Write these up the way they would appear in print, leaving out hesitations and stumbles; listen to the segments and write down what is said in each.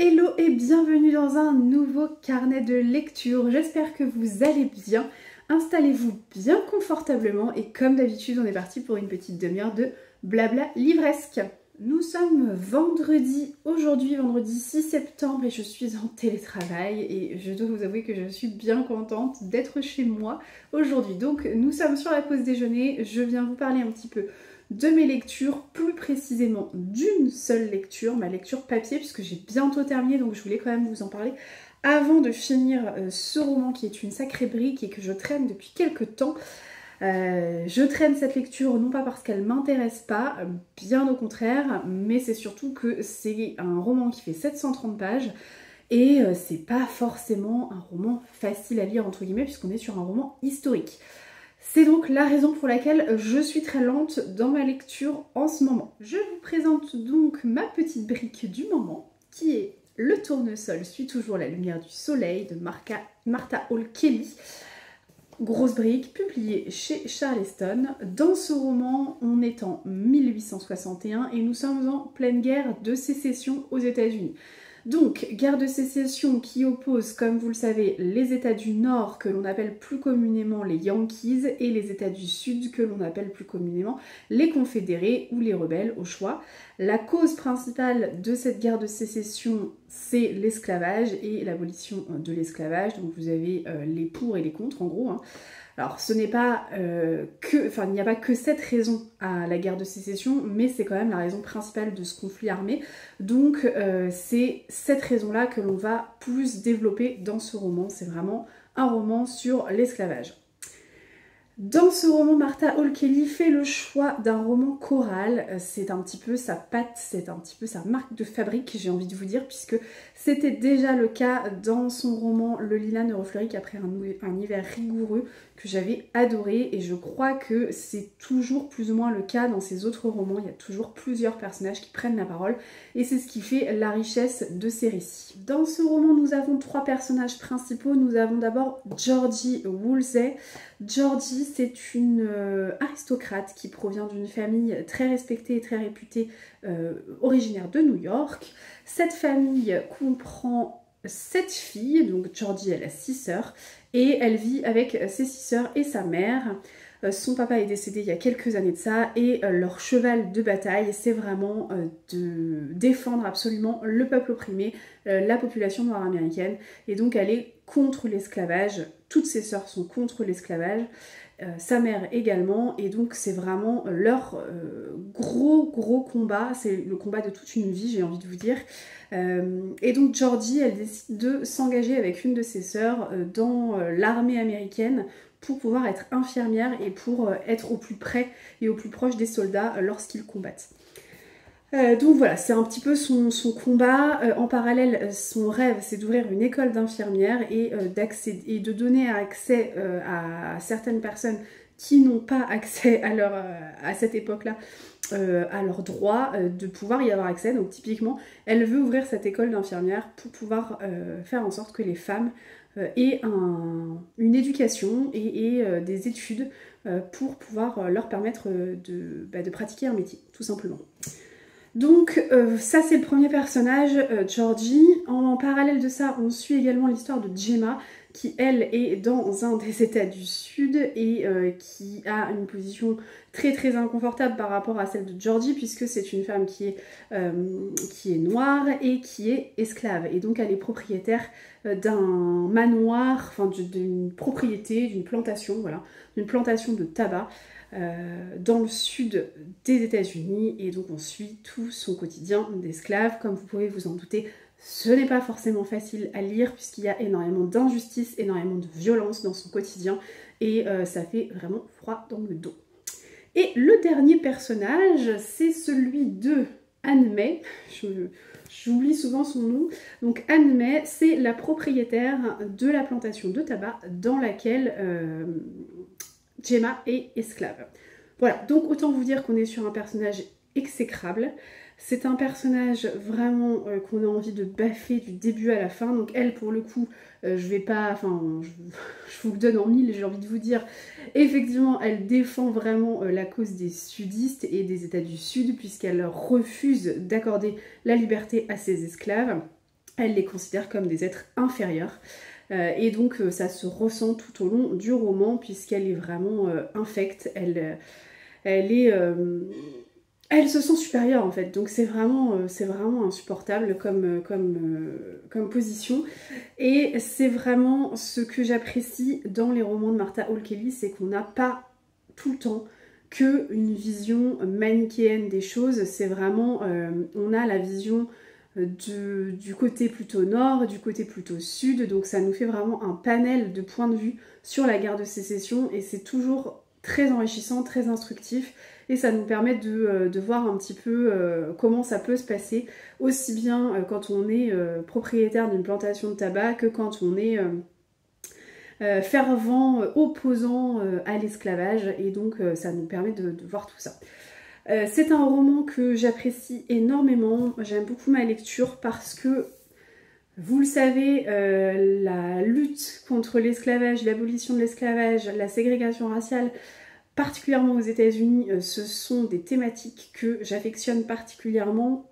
Hello et bienvenue dans un nouveau carnet de lecture. J'espère que vous allez bien. Installez-vous bien confortablement et comme d'habitude, on est parti pour une petite demi-heure de blabla livresque. Nous sommes vendredi, aujourd'hui vendredi 6 septembre et je suis en télétravail et je dois vous avouer que je suis bien contente d'être chez moi aujourd'hui. Donc nous sommes sur la pause déjeuner, je viens vous parler un petit peu de mes lectures, plus précisément d'une seule lecture, ma lecture papier, puisque j'ai bientôt terminé, donc je voulais quand même vous en parler avant de finir ce roman qui est une sacrée brique et que je traîne depuis quelques temps. Je traîne cette lecture non pas parce qu'elle m'intéresse pas, bien au contraire, mais c'est surtout que c'est un roman qui fait 730 pages et c'est pas forcément un roman facile à lire entre guillemets puisqu'on est sur un roman historique. C'est donc la raison pour laquelle je suis très lente dans ma lecture en ce moment. Je vous présente donc ma petite brique du moment, qui est Le tournesol suit toujours la lumière du soleil de Martha Hall Kelly. Grosse brique, publiée chez Charleston. Dans ce roman, on est en 1861 et nous sommes en pleine guerre de sécession aux États-Unis. Donc, guerre de sécession qui oppose, comme vous le savez, les États du Nord, que l'on appelle plus communément les Yankees, et les États du Sud, que l'on appelle plus communément les Confédérés ou les rebelles, au choix. La cause principale de cette guerre de sécession, c'est l'esclavage et l'abolition de l'esclavage. Donc vous avez les pour et les contre, en gros, hein. Alors ce n'est pas il n'y a pas que cette raison à la guerre de sécession, mais c'est quand même la raison principale de ce conflit armé. Donc c'est cette raison-là que l'on va plus développer dans ce roman. C'est vraiment un roman sur l'esclavage. Dans ce roman, Martha Hall Kelly fait le choix d'un roman choral. C'est un petit peu sa patte, c'est un petit peu sa marque de fabrique, j'ai envie de vous dire, puisque c'était déjà le cas dans son roman Le lilas ne refleurit qu'après un hiver rigoureux, que j'avais adoré, et je crois que c'est toujours plus ou moins le cas dans ses autres romans. Il y a toujours plusieurs personnages qui prennent la parole, et c'est ce qui fait la richesse de ces récits. Dans ce roman, nous avons trois personnages principaux. Nous avons d'abord Georgie Woolsey. Georgie, c'est une aristocrate qui provient d'une famille très respectée et très réputée, originaire de New York. Cette famille comprend 7 filles, donc Georgie elle a 6 sœurs, et elle vit avec ses 6 sœurs et sa mère. Son papa est décédé il y a quelques années de ça, et leur cheval de bataille, c'est vraiment de défendre absolument le peuple opprimé, la population noire américaine, et donc elle est contre l'esclavage. Toutes ses sœurs sont contre l'esclavage, sa mère également, et donc c'est vraiment leur gros combat, c'est le combat de toute une vie, j'ai envie de vous dire. Et donc Georgie, elle décide de s'engager avec une de ses sœurs dans l'armée américaine pour pouvoir être infirmière et pour être au plus près et au plus proche des soldats lorsqu'ils combattent. Donc voilà, c'est un petit peu son combat. En parallèle, son rêve, c'est d'ouvrir une école d'infirmière et de donner accès à certaines personnes qui n'ont pas accès à cette époque-là à leurs droits, de pouvoir y avoir accès. Donc typiquement, elle veut ouvrir cette école d'infirmière pour pouvoir faire en sorte que les femmes aient une éducation et des études pour pouvoir leur permettre de pratiquer un métier, tout simplement. Donc ça c'est le premier personnage, Georgie. En parallèle de ça, on suit également l'histoire de Gemma, qui elle est dans un des États du Sud et qui a une position très inconfortable par rapport à celle de Georgie, puisque c'est une femme qui est noire et qui est esclave. Et donc elle est propriétaire d'un manoir, enfin d'une propriété, d'une plantation, voilà, d'une plantation de tabac. Dans le sud des États-Unis, et donc on suit tout son quotidien d'esclave. Comme vous pouvez vous en douter, ce n'est pas forcément facile à lire puisqu'il y a énormément d'injustice, énormément de violence dans son quotidien, et ça fait vraiment froid dans le dos. Et le dernier personnage, c'est celui de Anne May. J'oublie souvent son nom. Donc Anne May, c'est la propriétaire de la plantation de tabac dans laquelle Gemma est esclave. Voilà, donc autant vous dire qu'on est sur un personnage exécrable. C'est un personnage vraiment qu'on a envie de baffer du début à la fin. Donc elle, pour le coup, je vous le donne en mille, j'ai envie de vous dire. Effectivement, elle défend vraiment la cause des sudistes et des États du Sud, puisqu'elle refuse d'accorder la liberté à ses esclaves. elle les considère comme des êtres inférieurs. Et donc ça se ressent tout au long du roman puisqu'elle est vraiment infecte, elle se sent supérieure en fait, donc c'est vraiment insupportable comme position. Et c'est vraiment ce que j'apprécie dans les romans de Martha Hall Kelly, c'est qu'on n'a pas tout le temps qu'une vision manichéenne des choses, c'est vraiment, on a la vision du côté plutôt nord, du côté plutôt sud, donc ça nous fait vraiment un panel de points de vue sur la guerre de sécession et c'est toujours très enrichissant, très instructif et ça nous permet de voir un petit peu comment ça peut se passer, aussi bien quand on est propriétaire d'une plantation de tabac que quand on est fervent opposant à l'esclavage et donc ça nous permet de voir tout ça. C'est un roman que j'apprécie énormément, j'aime beaucoup ma lecture parce que, vous le savez, la lutte contre l'esclavage, l'abolition de l'esclavage, la ségrégation raciale, particulièrement aux États-Unis, ce sont des thématiques que j'affectionne particulièrement.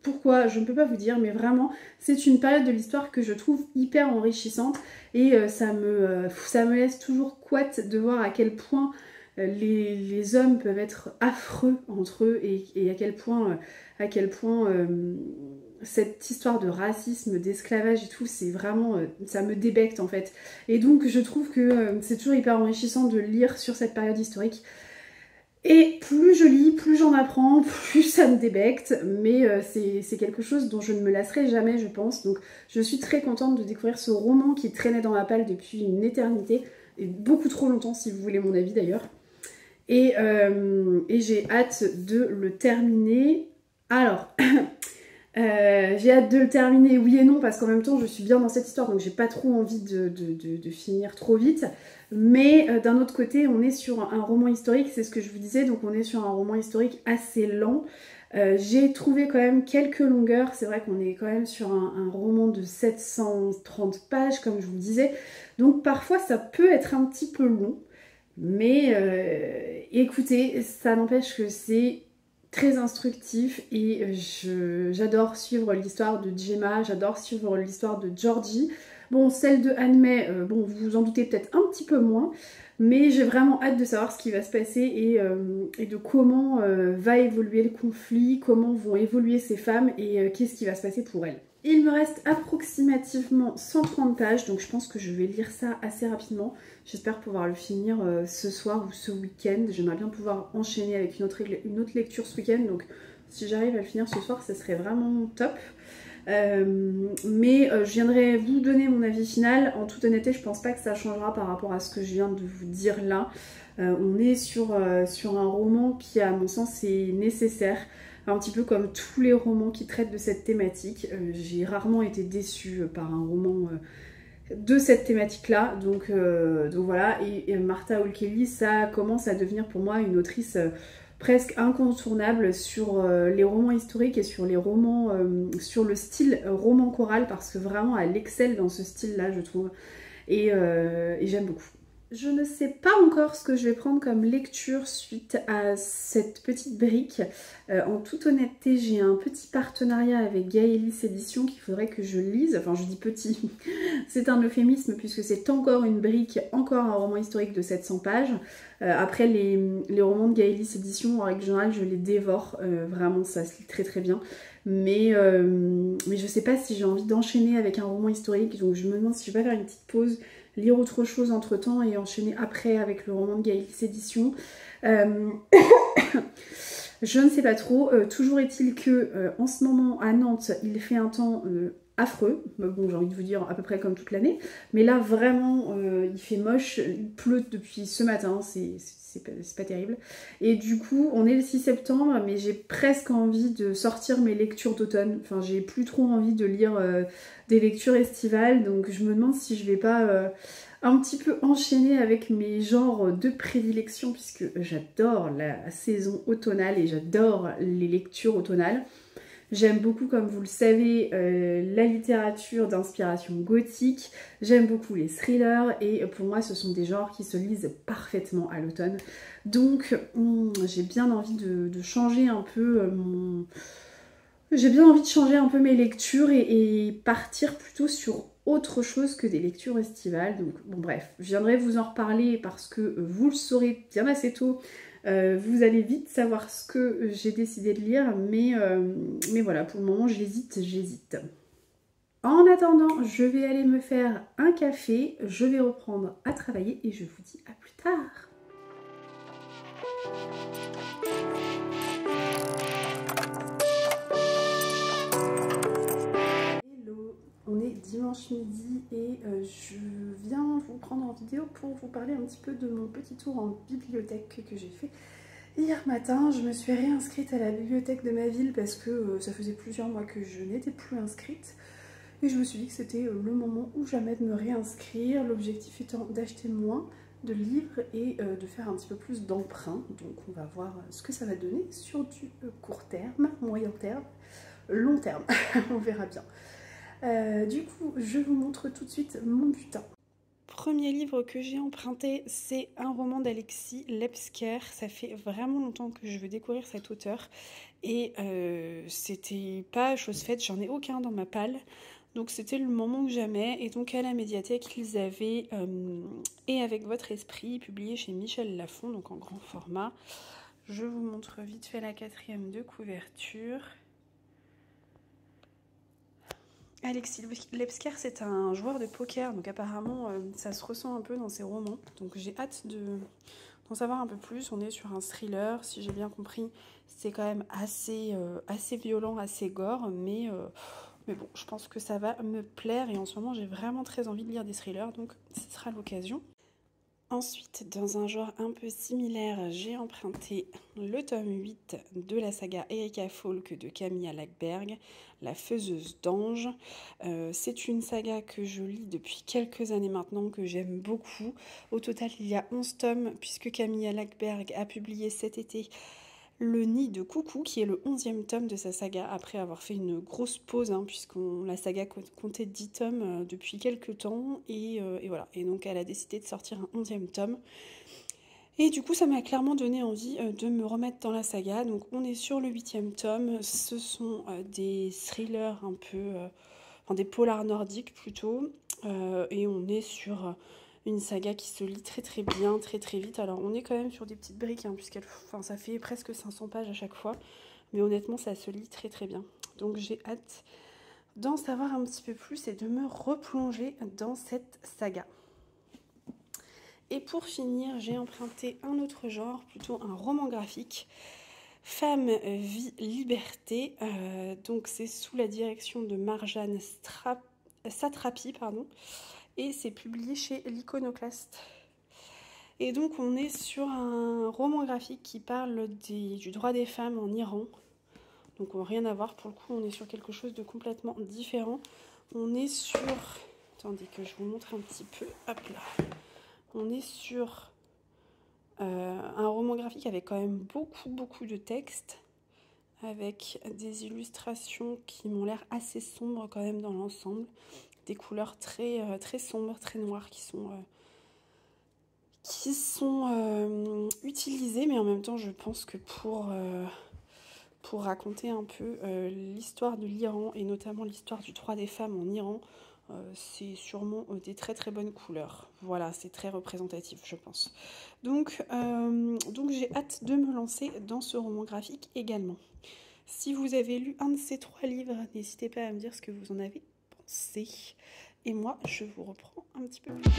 Pourquoi? Je ne peux pas vous dire, mais vraiment, c'est une période de l'histoire que je trouve hyper enrichissante et ça me laisse toujours couette de voir à quel point les hommes peuvent être affreux entre eux et à quel point cette histoire de racisme, d'esclavage et tout, c'est vraiment, ça me débecte en fait. Et donc je trouve que c'est toujours hyper enrichissant de lire sur cette période historique. Et plus je lis, plus j'en apprends, plus ça me débecte, mais c'est quelque chose dont je ne me lasserai jamais, je pense. Donc je suis très contente de découvrir ce roman qui traînait dans ma palle depuis une éternité, et beaucoup trop longtemps si vous voulez mon avis d'ailleurs. Et j'ai hâte de le terminer. Alors, j'ai hâte de le terminer, oui et non, parce qu'en même temps je suis bien dans cette histoire, donc j'ai pas trop envie de finir trop vite. Mais d'un autre côté, on est sur un roman historique, c'est ce que je vous disais, donc on est sur un roman historique assez lent. J'ai trouvé quand même quelques longueurs, c'est vrai qu'on est quand même sur un roman de 730 pages, comme je vous le disais, donc parfois ça peut être un petit peu long. Mais écoutez, ça n'empêche que c'est très instructif et j'adore suivre l'histoire de Gemma, j'adore suivre l'histoire de Georgie. Bon, celle de Anne-May, bon, vous vous en doutez peut-être un petit peu moins, mais j'ai vraiment hâte de savoir ce qui va se passer et de comment va évoluer le conflit, comment vont évoluer ces femmes et qu'est-ce qui va se passer pour elles. Il me reste approximativement 130 pages, donc je pense que je vais lire ça assez rapidement. J'espère pouvoir le finir ce soir ou ce week-end. J'aimerais bien pouvoir enchaîner avec une autre lecture ce week-end, donc si j'arrive à le finir ce soir, ça serait vraiment top. Je viendrai vous donner mon avis final. En toute honnêteté, je pense pas que ça changera par rapport à ce que je viens de vous dire là. On est sur un roman qui, à mon sens, est nécessaire. Un petit peu comme tous les romans qui traitent de cette thématique. J'ai rarement été déçue par un roman de cette thématique-là. Donc voilà, et Martha Hall Kelly, ça commence à devenir pour moi une autrice presque incontournable sur les romans historiques et sur les romans, sur le style roman choral, parce que vraiment elle excelle dans ce style-là, je trouve. Et j'aime beaucoup. Je ne sais pas encore ce que je vais prendre comme lecture suite à cette petite brique. En toute honnêteté, j'ai un petit partenariat avec Gaëlis Éditions qu'il faudrait que je lise. Enfin, je dis petit, c'est un euphémisme puisque c'est encore une brique, encore un roman historique de 700 pages. Après, les romans de Gaëlis Éditions, en règle générale, je les dévore. Vraiment, ça se lit très très bien. Mais je sais pas si j'ai envie d'enchaîner avec un roman historique. Donc je me demande si je vais pas faire une petite pause, lire autre chose entre temps et enchaîner après avec le roman de Gaëlis Éditions. Je ne sais pas trop. Toujours est-il que en ce moment à Nantes, il fait un temps affreux. Bon, j'ai envie de vous dire à peu près comme toute l'année. Mais là, vraiment, il fait moche. Il pleut depuis ce matin. C'est pas terrible. Et du coup, on est le 6 septembre, mais j'ai presque envie de sortir mes lectures d'automne. Enfin, j'ai plus trop envie de lire des lectures estivales. Donc, je me demande si je vais pas un petit peu enchaîner avec mes genres de prédilection, puisque j'adore la saison automnale et j'adore les lectures automnales. J'aime beaucoup, comme vous le savez, la littérature d'inspiration gothique. J'aime beaucoup les thrillers et pour moi, ce sont des genres qui se lisent parfaitement à l'automne. Donc, j'ai bien envie de changer un peu J'ai bien envie de changer un peu mes lectures et partir plutôt sur autre chose que des lectures estivales. Donc bon bref, je viendrai vous en reparler parce que vous le saurez bien assez tôt. Vous allez vite savoir ce que j'ai décidé de lire, mais voilà, pour le moment j'hésite. En attendant, je vais aller me faire un café, je vais reprendre à travailler et je vous dis à plus tard. Hello, on est dimanche midi et je viens vous prendre en vidéo pour vous parler un petit peu de mon petit tour en bibliothèque que j'ai fait hier matin. Je me suis réinscrite à la bibliothèque de ma ville parce que ça faisait plusieurs mois que je n'étais plus inscrite. Et je me suis dit que c'était le moment ou jamais de me réinscrire, l'objectif étant d'acheter moins de livres et de faire un petit peu plus d'emprunts. Donc on va voir ce que ça va donner sur du court terme, moyen terme, long terme, on verra bien. Du coup, je vous montre tout de suite mon butin. Premier livre que j'ai emprunté, c'est un roman d'Alexis Lepsker. Ça fait vraiment longtemps que je veux découvrir cet auteur et c'était pas chose faite, j'en ai aucun dans ma palle. Donc c'était le moment ou jamais, et donc à la médiathèque ils avaient Et avec votre esprit, publié chez Michel Lafon, donc en grand format. Je vous montre vite fait la 4e de couverture. Alexis Lepsker, c'est un joueur de poker, donc apparemment ça se ressent un peu dans ses romans, donc j'ai hâte d'en savoir un peu plus. On est sur un thriller, si j'ai bien compris, c'est quand même assez violent, assez gore, mais bon, je pense que ça va me plaire et en ce moment j'ai vraiment très envie de lire des thrillers, donc ce sera l'occasion. Ensuite, dans un genre un peu similaire, j'ai emprunté le tome 8 de la saga Erika Falk de Camilla Lackberg, La Faiseuse d'Anges. C'est une saga que je lis depuis quelques années maintenant, que j'aime beaucoup. Au total, il y a 11 tomes, puisque Camilla Lackberg a publié cet été Le Nid de Coucou, qui est le 11e tome de sa saga, après avoir fait une grosse pause, la saga comptait 10 tomes depuis quelques temps, et voilà. Et donc elle a décidé de sortir un 11e tome. Et du coup, ça m'a clairement donné envie de me remettre dans la saga. Donc on est sur le 8e tome, ce sont des thrillers un peu... des polars nordiques plutôt, et on est sur... une saga qui se lit très très bien, très très vite. Alors on est quand même sur des petites briques, ça fait presque 500 pages à chaque fois. Mais honnêtement, ça se lit très très bien. Donc j'ai hâte d'en savoir un petit peu plus et de me replonger dans cette saga. Et pour finir, j'ai emprunté un autre genre, plutôt un roman graphique. Femme, vie, liberté. Donc c'est sous la direction de Marjane Satrapi, et c'est publié chez l'Iconoclaste. Et donc on est sur un roman graphique qui parle du droit des femmes en Iran. Donc rien à voir, pour le coup on est sur quelque chose de complètement différent. On est sur... Attendez que je vous montre un petit peu. Hop là. On est sur un roman graphique avec quand même beaucoup de textes, avec des illustrations qui m'ont l'air assez sombres quand même dans l'ensemble. Des couleurs très sombres, très noires qui sont utilisées, mais en même temps je pense que pour raconter un peu l'histoire de l'Iran et notamment l'histoire du droit des femmes en Iran, c'est sûrement des très bonnes couleurs. Voilà, c'est très représentatif je pense. Donc j'ai hâte de me lancer dans ce roman graphique également. Si vous avez lu un de ces 3 livres, n'hésitez pas à me dire ce que vous en avez pensé. Et moi, je vous reprends un petit peu plus tard.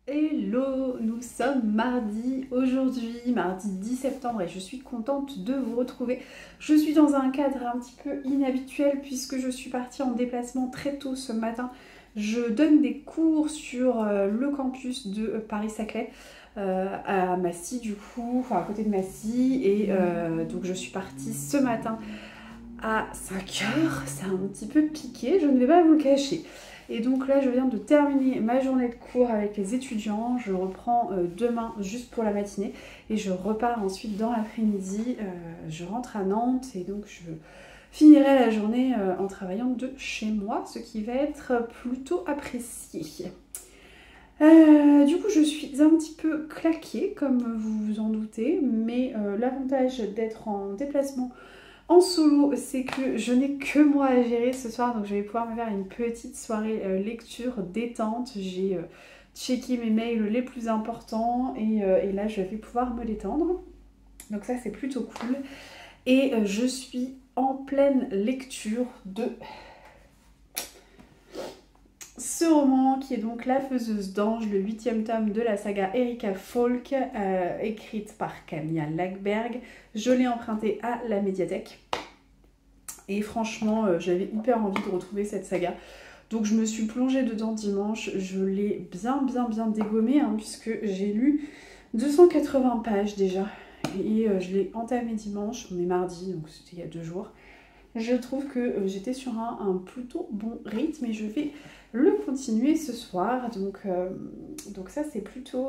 Hello, nous sommes mardi aujourd'hui, mardi 10 septembre, et je suis contente de vous retrouver. Je suis dans un cadre un petit peu inhabituel puisque je suis partie en déplacement très tôt ce matin. Je donne des cours sur le campus de Paris-Saclay, à Massy du coup, enfin à côté de Massy, et donc je suis partie ce matin à 5h, c'est un petit peu piqué, je ne vais pas vous le cacher. Et donc là je viens de terminer ma journée de cours avec les étudiants, je reprends demain juste pour la matinée et je repars ensuite dans l'après-midi, je rentre à Nantes et donc je finirai la journée en travaillant de chez moi, ce qui va être plutôt apprécié. Du coup, je suis un petit peu claquée, comme vous vous en doutez, mais l'avantage d'être en déplacement en solo, c'est que je n'ai que moi à gérer ce soir, donc je vais pouvoir me faire une petite soirée lecture détente. J'ai checké mes mails les plus importants et là, je vais pouvoir me détendre. Donc ça, c'est plutôt cool. Et je suis en pleine lecture de ce roman qui est donc La Faiseuse d'Anges, le 8e tome de la saga Erika Folk, écrite par Camilla Läckberg. Je l'ai emprunté à la médiathèque et franchement j'avais hyper envie de retrouver cette saga. Donc je me suis plongée dedans dimanche, je l'ai bien dégommée hein, puisque j'ai lu 280 pages déjà. Et je l'ai entamé dimanche, on est mardi, donc c'était il y a 2 jours. Je trouve que j'étais sur un plutôt bon rythme et je vais le continuer ce soir. Donc ça, c'est plutôt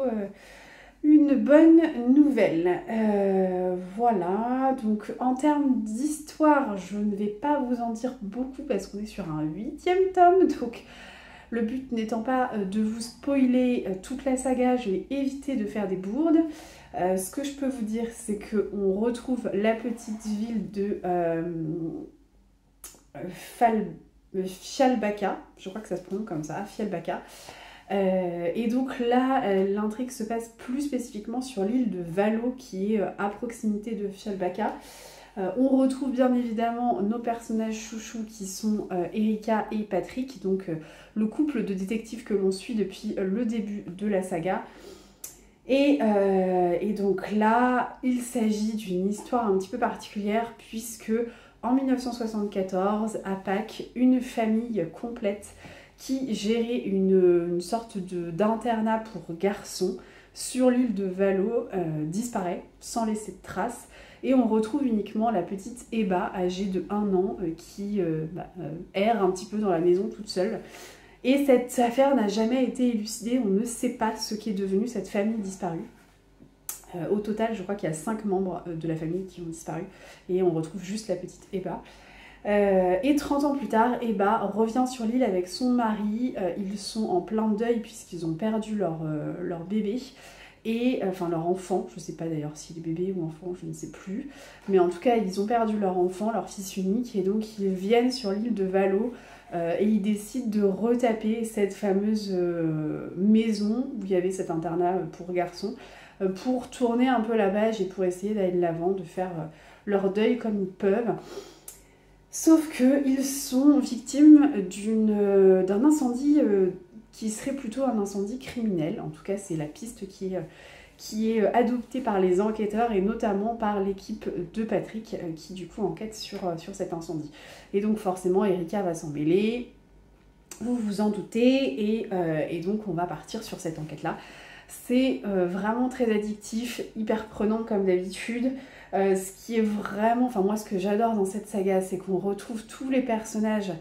une bonne nouvelle. Voilà, donc en termes d'histoire, je ne vais pas vous en dire beaucoup parce qu'on est sur un 8e tome. Donc le but n'étant pas de vous spoiler toute la saga, je vais éviter de faire des bourdes. Ce que je peux vous dire, c'est qu'on retrouve la petite ville de Fialbaka, je crois que ça se prononce comme ça, Fialbaka. Et donc là, l'intrigue se passe plus spécifiquement sur l'île de Valo, qui est à proximité de Fialbaka. On retrouve bien évidemment nos personnages chouchous qui sont Erika et Patrick, donc le couple de détectives que l'on suit depuis le début de la saga. Et donc là, il s'agit d'une histoire un petit peu particulière puisque en 1974, à Pâques, une famille complète qui gérait une sorte d'internat pour garçons sur l'île de Valo disparaît sans laisser de traces. Et on retrouve uniquement la petite Eba, âgée de 1 an, qui erre un petit peu dans la maison toute seule. Et cette affaire n'a jamais été élucidée, on ne sait pas ce qu'est devenu cette famille disparue. Au total, je crois qu'il y a 5 membres de la famille qui ont disparu, et on retrouve juste la petite Eba. Et 30 ans plus tard, Eba revient sur l'île avec son mari, ils sont en plein deuil puisqu'ils ont perdu leur bébé, enfin leur enfant, je ne sais pas d'ailleurs s'il est bébé ou enfant, je ne sais plus, mais en tout cas ils ont perdu leur enfant, leur fils unique, et donc ils viennent sur l'île de Valo, et ils décident de retaper cette fameuse maison où il y avait cet internat pour garçons, pour tourner un peu la page et pour essayer d'aller de l'avant, de faire leur deuil comme ils peuvent. Sauf qu'ils sont victimes d'un incendie qui serait plutôt un incendie criminel. En tout cas, c'est la piste qui est adoptée par les enquêteurs et notamment par l'équipe de Patrick qui du coup enquête sur cet incendie. Et donc forcément, Erika va s'en mêler, vous vous en doutez, et donc on va partir sur cette enquête-là. C'est vraiment très addictif, hyper prenant comme d'habitude. Ce qui est vraiment, enfin moi ce que j'adore dans cette saga, c'est qu'on retrouve tous les personnages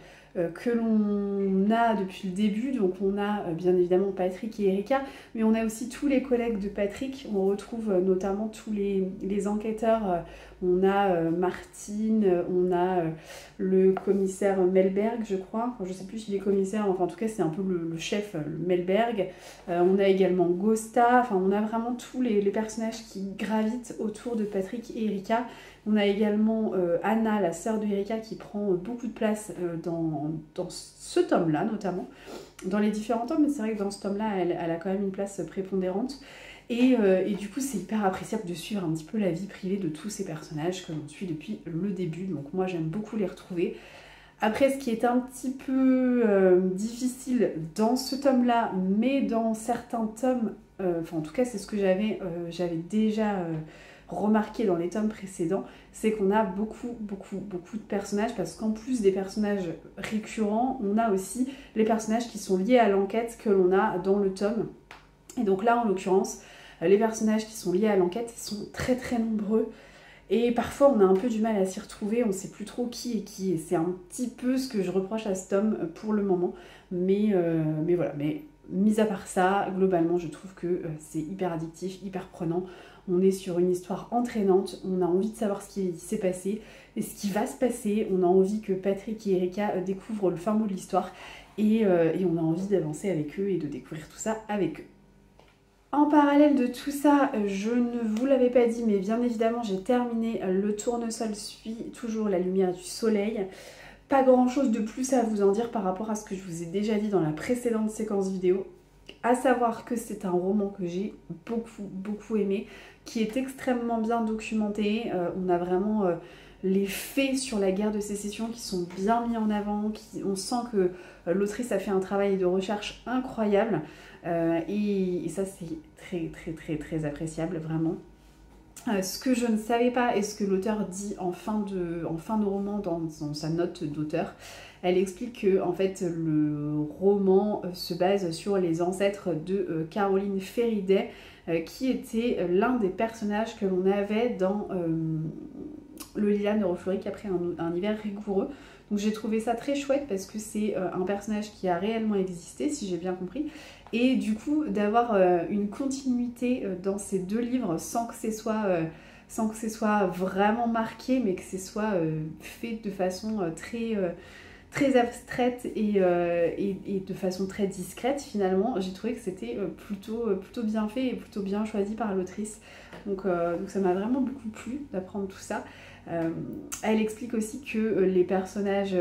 que l'on a depuis le début. Donc on a bien évidemment Patrick et Erika, mais on a aussi tous les collègues de Patrick. On retrouve notamment tous les enquêteurs. On a Martine, on a le commissaire Melberg, je crois. Enfin, je sais plus s'il est commissaire, enfin en tout cas c'est un peu le chef, le Melberg. On a également Gosta, enfin on a vraiment tous les personnages qui gravitent autour de Patrick et Erika. On a également Anna, la sœur de Erika, qui prend beaucoup de place dans ce tome-là, notamment. Dans les différents tomes, mais c'est vrai que dans ce tome-là, elle a quand même une place prépondérante. Et du coup, c'est hyper appréciable de suivre un petit peu la vie privée de tous ces personnages que l'on suit depuis le début. Donc moi, j'aime beaucoup les retrouver. Après, ce qui est un petit peu difficile dans ce tome-là, mais dans certains tomes, enfin en tout cas, c'est ce que j'avais déjà remarqué dans les tomes précédents, c'est qu'on a beaucoup de personnages, parce qu'en plus des personnages récurrents, on a aussi les personnages qui sont liés à l'enquête que l'on a dans le tome. Et donc là, en l'occurrence, les personnages qui sont liés à l'enquête sont très nombreux, et parfois on a un peu du mal à s'y retrouver, on ne sait plus trop qui est qui, et c'est un petit peu ce que je reproche à ce tome pour le moment, mais voilà. Mais mis à part ça, globalement, je trouve que c'est hyper addictif, hyper prenant. On est sur une histoire entraînante, on a envie de savoir ce qui s'est passé et ce qui va se passer. On a envie que Patrick et Erika découvrent le fin mot de l'histoire. et on a envie d'avancer avec eux et de découvrir tout ça avec eux. En parallèle de tout ça, je ne vous l'avais pas dit, mais bien évidemment j'ai terminé Le Tournesol suit toujours la lumière du soleil. Pas grand chose de plus à vous en dire par rapport à ce que je vous ai déjà dit dans la précédente séquence vidéo. À savoir que c'est un roman que j'ai beaucoup aimé, qui est extrêmement bien documenté. On a vraiment les faits sur la guerre de sécession qui sont bien mis en avant. On sent que l'autrice a fait un travail de recherche incroyable. Et ça c'est très appréciable vraiment. Ce que je ne savais pas et ce que l'auteur dit en fin de roman dans sa note d'auteur, elle explique que en fait le roman se base sur les ancêtres de Caroline Feriday, qui était l'un des personnages que l'on avait dans Le Lilas ne refleurit qu'après un hiver rigoureux. Donc j'ai trouvé ça très chouette parce que c'est un personnage qui a réellement existé, si j'ai bien compris. Et du coup, d'avoir une continuité dans ces deux livres sans que ce soit vraiment marqué, mais que ce soit fait de façon très abstraite et de façon très discrète, finalement, j'ai trouvé que c'était plutôt bien fait et plutôt bien choisi par l'autrice. Donc ça m'a vraiment beaucoup plu d'apprendre tout ça. Elle explique aussi que les personnages,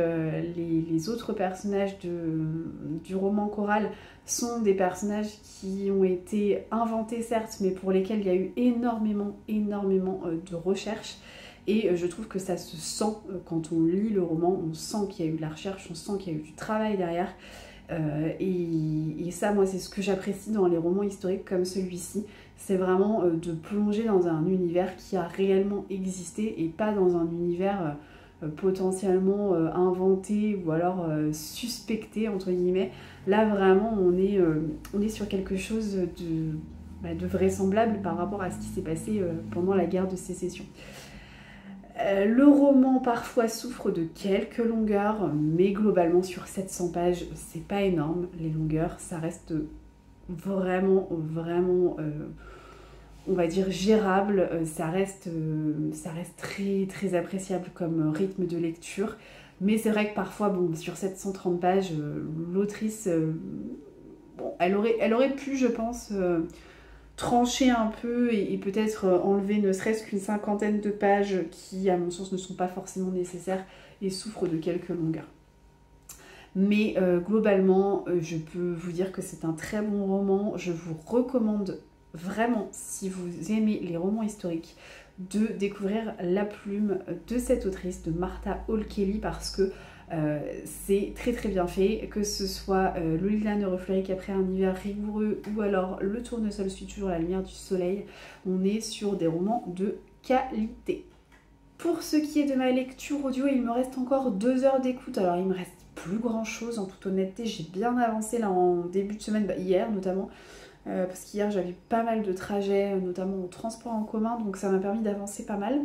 les autres personnages du roman choral sont des personnages qui ont été inventés certes, mais pour lesquels il y a eu énormément de recherches. Et je trouve que ça se sent quand on lit le roman, on sent qu'il y a eu de la recherche, on sent qu'il y a eu du travail derrière. Et ça, moi, c'est ce que j'apprécie dans les romans historiques comme celui-ci. C'est vraiment de plonger dans un univers qui a réellement existé et pas dans un univers potentiellement inventé ou alors suspecté, entre guillemets. Là, vraiment, on est sur quelque chose de vraisemblable par rapport à ce qui s'est passé pendant la guerre de sécession. Le roman parfois souffre de quelques longueurs, mais globalement sur 700 pages, c'est pas énorme les longueurs, ça reste vraiment, on va dire gérable, ça reste très appréciable comme rythme de lecture, mais c'est vrai que parfois, bon, sur 730 pages, l'autrice, bon, elle aurait pu, je pense, trancher un peu et peut-être enlever ne serait-ce qu'une cinquantaine de pages qui, à mon sens, ne sont pas forcément nécessaires et souffrent de quelques longueurs. Mais globalement, je peux vous dire que c'est un très bon roman. Je vous recommande vraiment, si vous aimez les romans historiques, de découvrir La Plume de cette autrice, de Martha Hall Kelly, parce que c'est très bien fait, que ce soit Le Lilas ne refleurit qu'après un hiver rigoureux ou alors Le Tournesol suit toujours la lumière du soleil. On est sur des romans de qualité. Pour ce qui est de ma lecture audio, il me reste encore 2 heures d'écoute. Alors il me reste plus grand chose en toute honnêteté, j'ai bien avancé là en début de semaine, hier notamment, parce qu'hier j'avais pas mal de trajets, notamment au transport en commun, donc ça m'a permis d'avancer pas mal.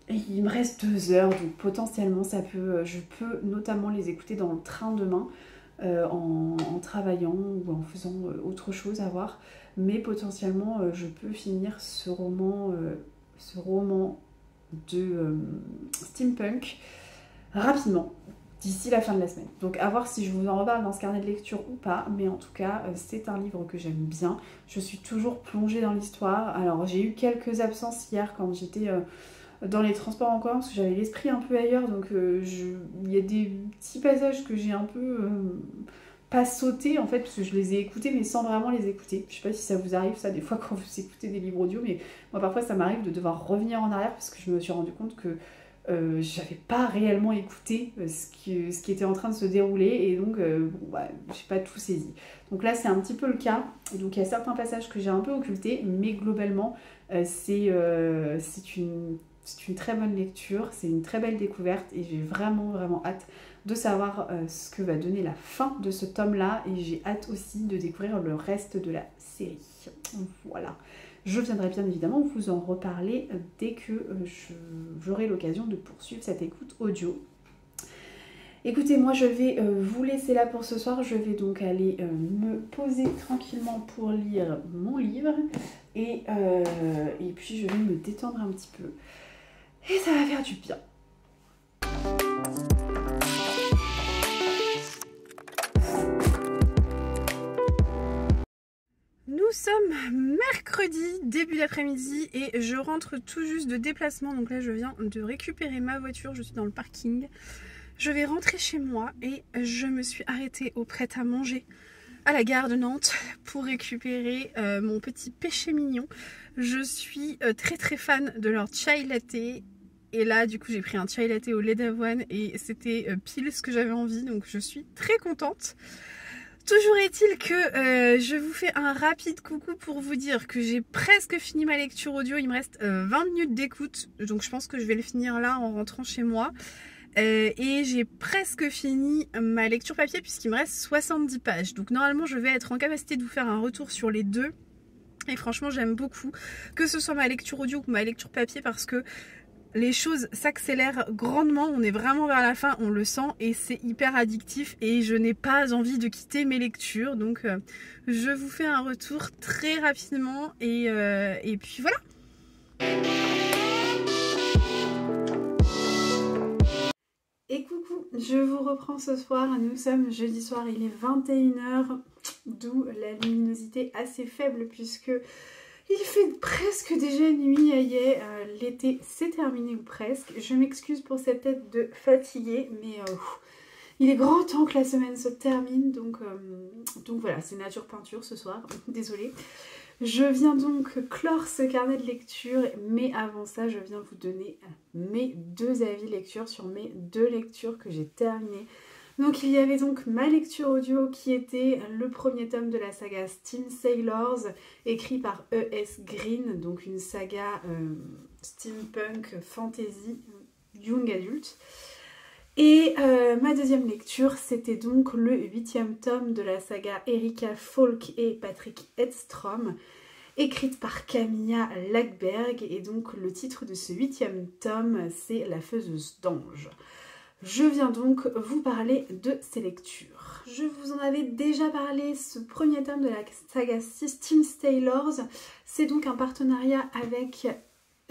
Il me reste 2 heures, donc potentiellement je peux notamment les écouter dans le train demain, en travaillant ou en faisant autre chose à voir. Mais potentiellement, je peux finir ce roman de steampunk rapidement, d'ici la fin de la semaine. Donc à voir si je vous en reparle dans ce carnet de lecture ou pas, mais en tout cas, c'est un livre que j'aime bien. Je suis toujours plongée dans l'histoire. Alors j'ai eu quelques absences hier quand j'étais dans les transports en commun, parce que j'avais l'esprit un peu ailleurs, donc il y a des petits passages que j'ai un peu pas sauté en fait, parce que je les ai écoutés mais sans vraiment les écouter. Je sais pas si ça vous arrive ça des fois quand vous écoutez des livres audio, mais moi parfois ça m'arrive de devoir revenir en arrière parce que je me suis rendu compte que j'avais pas réellement écouté ce qui était en train de se dérouler, et donc j'ai pas tout saisi. Donc là c'est un petit peu le cas, et donc il y a certains passages que j'ai un peu occultés, mais globalement c'est une très bonne lecture, c'est une très belle découverte, et j'ai vraiment hâte de savoir ce que va donner la fin de ce tome-là, et j'ai hâte aussi de découvrir le reste de la série. Voilà. Je viendrai bien évidemment vous en reparler dès que j'aurai l'occasion de poursuivre cette écoute audio. Écoutez, moi je vais vous laisser là pour ce soir. Je vais donc aller me poser tranquillement pour lire mon livre. Et puis je vais me détendre un petit peu. Et ça va faire du bien. sommes mercredi, début d'après-midi et je rentre tout juste de déplacement. Donc là je viens de récupérer ma voiture, je suis dans le parking. Je vais rentrer chez moi et je me suis arrêtée au prêt-à-manger à la gare de Nantes pour récupérer mon petit péché mignon. Je suis très fan de leur chai latte. Et là du coup j'ai pris un chai latte au lait d'avoine et c'était pile ce que j'avais envie, donc je suis très contente. Toujours est-il que je vous fais un rapide coucou pour vous dire que j'ai presque fini ma lecture audio. Il me reste 20 minutes d'écoute, donc je pense que je vais le finir là en rentrant chez moi. Et j'ai presque fini ma lecture papier puisqu'il me reste 70 pages. Donc normalement je vais être en capacité de vous faire un retour sur les deux. Et franchement j'aime beaucoup que ce soit ma lecture audio ou ma lecture papier parce que les choses s'accélèrent grandement, on est vraiment vers la fin, on le sent et c'est hyper addictif et je n'ai pas envie de quitter mes lectures. Donc je vous fais un retour très rapidement et puis voilà. Et coucou, je vous reprends ce soir, nous sommes jeudi soir, il est 21 h, d'où la luminosité assez faible puisque il fait presque déjà nuit, l'été s'est terminé ou presque. Je m'excuse pour cette tête de fatiguée, mais il est grand temps que la semaine se termine, donc voilà, c'est nature peinture ce soir, désolée. Je viens donc clore ce carnet de lecture, mais avant ça, je viens vous donner mes deux avis lecture sur mes deux lectures que j'ai terminées. Donc il y avait donc ma lecture audio qui était le premier tome de la saga Steam Sailors, écrit par E.S. Green, donc une saga steampunk fantasy young adulte. Et ma deuxième lecture, c'était donc le 8e tome de la saga Erika Falk et Patrick Edstrom, écrite par Camilla Lackberg, et donc le titre de ce 8e tome, c'est La Faiseuse d'Ange. Je viens donc vous parler de ces lectures. Je vous en avais déjà parlé, ce premier tome de la saga Steam Sailors, c'est donc un partenariat avec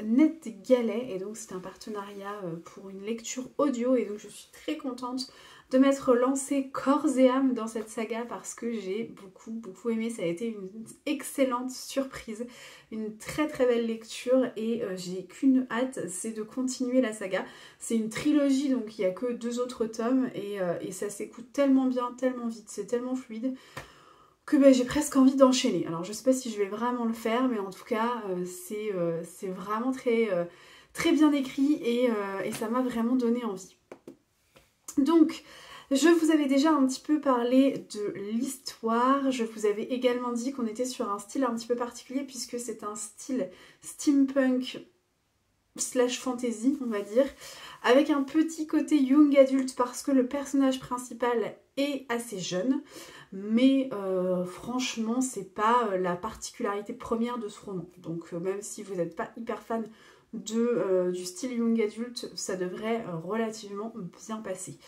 NetGalley, et donc c'est un partenariat pour une lecture audio, et donc je suis très contente de m'être lancée corps et âme dans cette saga parce que j'ai beaucoup aimé. Ça a été une excellente surprise, une très belle lecture et j'ai qu'une hâte, c'est de continuer la saga. C'est une trilogie, donc il n'y a que 2 autres tomes et ça s'écoute tellement bien, tellement vite, c'est tellement fluide que j'ai presque envie d'enchaîner. Alors je sais pas si je vais vraiment le faire, mais en tout cas c'est vraiment très bien écrit et ça m'a vraiment donné envie. Donc, je vous avais déjà un petit peu parlé de l'histoire, je vous avais également dit qu'on était sur un style un petit peu particulier puisque c'est un style steampunk / fantasy, on va dire, avec un petit côté young adulte parce que le personnage principal est assez jeune, mais franchement c'est pas la particularité première de ce roman. Donc même si vous n'êtes pas hyper fan du style young adulte, ça devrait relativement bien passer.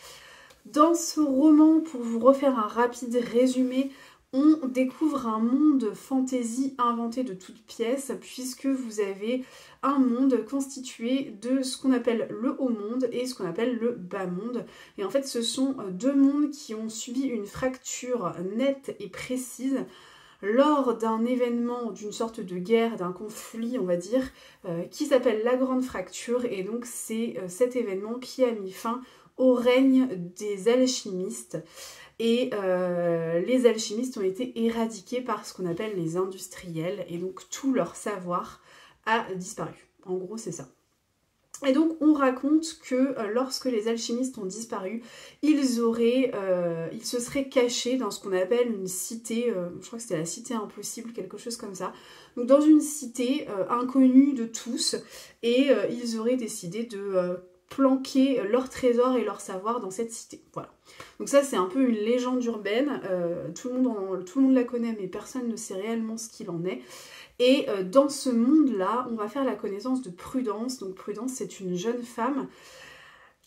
Dans ce roman, pour vous refaire un rapide résumé, on découvre un monde fantasy inventé de toutes pièces puisque vous avez un monde constitué de ce qu'on appelle le haut monde et ce qu'on appelle le bas monde. Et en fait, ce sont 2 mondes qui ont subi une fracture nette et précise lors d'un événement, d'une sorte de guerre, d'un conflit on va dire, qui s'appelle la Grande Fracture, et donc c'est cet événement qui a mis fin au règne des alchimistes, et les alchimistes ont été éradiqués par ce qu'on appelle les industriels, et donc tout leur savoir a disparu. En gros c'est ça. Et donc on raconte que lorsque les alchimistes ont disparu, ils se seraient cachés dans ce qu'on appelle une cité, je crois que c'était la cité impossible, quelque chose comme ça. Donc dans une cité inconnue de tous, et ils auraient décidé de planquer leur trésor et leur savoir dans cette cité. Voilà. Donc ça c'est un peu une légende urbaine, tout le monde la connaît mais personne ne sait réellement ce qu'il en est. Et dans ce monde-là, on va faire la connaissance de Prudence. Donc Prudence, c'est une jeune femme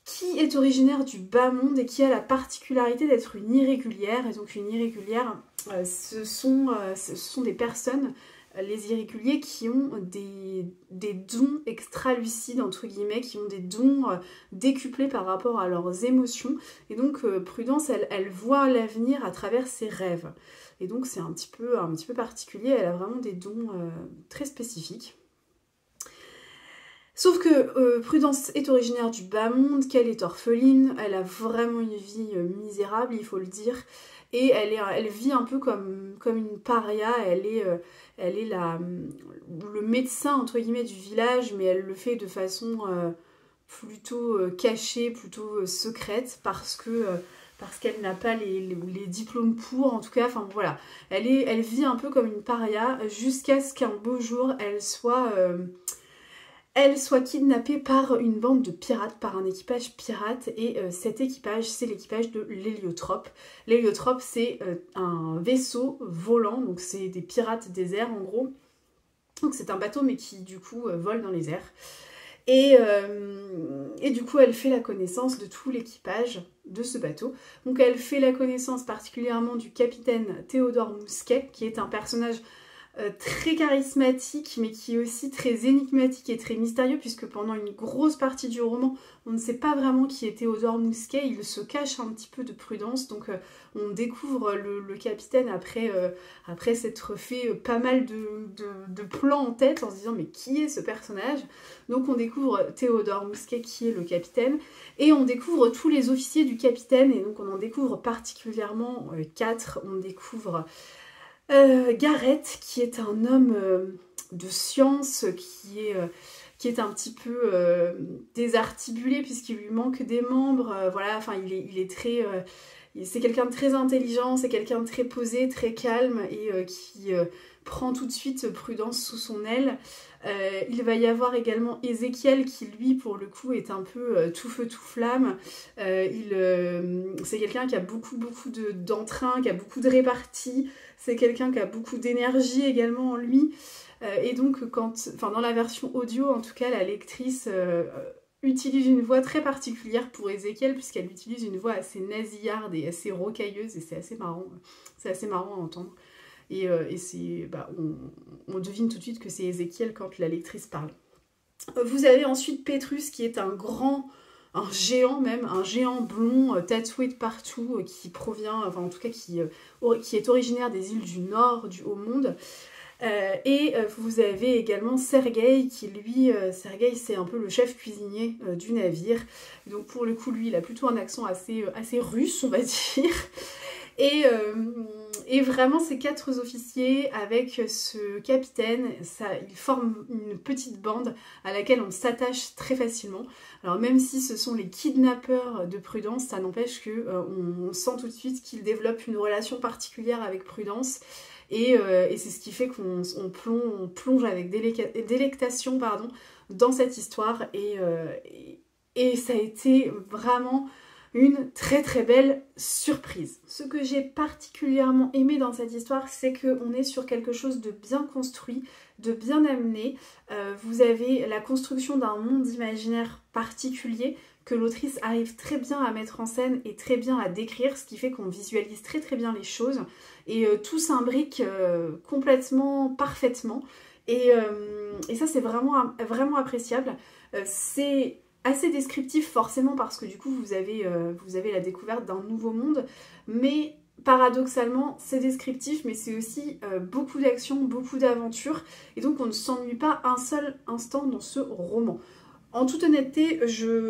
qui est originaire du bas monde et qui a la particularité d'être une irrégulière. Et donc une irrégulière, ce sont des personnes les irréguliers qui ont des dons extra-lucides, entre guillemets, qui ont des dons décuplés par rapport à leurs émotions. Et donc Prudence, elle voit l'avenir à travers ses rêves. Et donc c'est un petit peu particulier, elle a vraiment des dons très spécifiques. Sauf que Prudence est originaire du bas monde, qu'elle est orpheline, elle a vraiment une vie misérable, il faut le dire. Et elle vit un peu comme une paria, elle est le médecin entre guillemets du village, mais elle le fait de façon plutôt cachée, plutôt secrète, parce qu'elle n'a pas les diplômes pour, en tout cas, enfin voilà. Elle vit un peu comme une paria, jusqu'à ce qu'un beau jour, elle soit kidnappée par une bande de pirates, par un équipage pirate, et cet équipage, c'est l'équipage de l'Héliotrope. L'Héliotrope, c'est un vaisseau volant, donc c'est des pirates des airs en gros. Donc c'est un bateau mais qui du coup vole dans les airs. Et du coup elle fait la connaissance de tout l'équipage de ce bateau. Donc elle fait la connaissance particulièrement du capitaine Théodore Mousquet, qui est un personnage très charismatique, mais qui est aussi très énigmatique et très mystérieux, puisque pendant une grosse partie du roman, on ne sait pas vraiment qui est Théodore Mousquet, il se cache un petit peu de Prudence, donc on découvre le capitaine après s'être fait pas mal de plans en tête, en se disant mais qui est ce personnage? Donc on découvre Théodore Mousquet qui est le capitaine, et on découvre tous les officiers du capitaine, et donc on en découvre particulièrement 4, on découvre Gareth, qui est un homme de science, qui est un petit peu désarticulé puisqu'il lui manque des membres, voilà, enfin il est très... c'est quelqu'un de très intelligent, c'est quelqu'un de très posé, très calme, et qui prend tout de suite Prudence sous son aile. Il va y avoir également Ézéchiel qui lui pour le coup est un peu tout feu tout flamme. C'est quelqu'un qui a beaucoup d'entrain, qui a beaucoup de répartie, c'est quelqu'un qui a beaucoup d'énergie également en lui. Et donc dans la version audio en tout cas, la lectrice utilise une voix très particulière pour Ézéchiel, puisqu'elle utilise une voix assez nasillarde et assez rocailleuse, et c'est assez marrant à entendre. Et on devine tout de suite que c'est Ézéchiel quand la lectrice parle. Vous avez ensuite Pétrus, qui est un géant même, un géant blond tatoué de partout, qui provient, enfin en tout cas qui est originaire des îles du Nord, du Haut-Monde. Et vous avez également Sergueï, qui lui, Sergueï c'est un peu le chef cuisinier du navire. Donc pour le coup, lui, il a plutôt un accent assez russe, on va dire. Et vraiment ces 4 officiers avec ce capitaine, ils forment une petite bande à laquelle on s'attache très facilement. Alors même si ce sont les kidnappeurs de Prudence, ça n'empêche qu'on sent tout de suite qu'ils développent une relation particulière avec Prudence. Et c'est ce qui fait qu'on plonge avec délectation dans cette histoire. Et ça a été vraiment une très très belle surprise. Ce que j'ai particulièrement aimé dans cette histoire, c'est qu'on est sur quelque chose de bien construit, de bien amené. Vous avez la construction d'un monde imaginaire particulier que l'autrice arrive très bien à mettre en scène et très bien à décrire, ce qui fait qu'on visualise très très bien les choses. Et tout s'imbrique complètement, parfaitement. Et ça c'est vraiment appréciable. C'est assez descriptif forcément parce que du coup vous avez la découverte d'un nouveau monde, mais paradoxalement c'est descriptif, mais c'est aussi beaucoup d'action, beaucoup d'aventure, et donc on ne s'ennuie pas un seul instant dans ce roman. En toute honnêteté,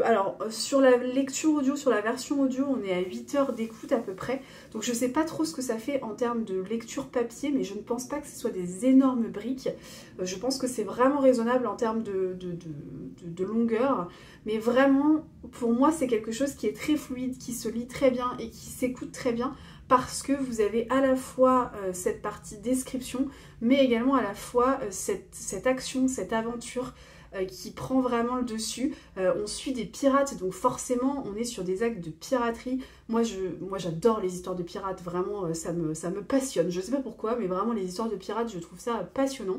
alors sur la lecture audio, sur la version audio, on est à 8 heures d'écoute à peu près, donc je sais pas trop ce que ça fait en termes de lecture papier, mais je ne pense pas que ce soit des énormes briques. Je pense que c'est vraiment raisonnable en termes de longueur, mais vraiment, pour moi, c'est quelque chose qui est très fluide, qui se lit très bien et qui s'écoute très bien, parce que vous avez à la fois cette partie description, mais également à la fois cette action, cette aventure, qui prend vraiment le dessus. On suit des pirates, donc forcément on est sur des actes de piraterie. Moi j'adore les histoires de pirates, vraiment ça me passionne. Je sais pas pourquoi, mais vraiment les histoires de pirates, je trouve ça passionnant.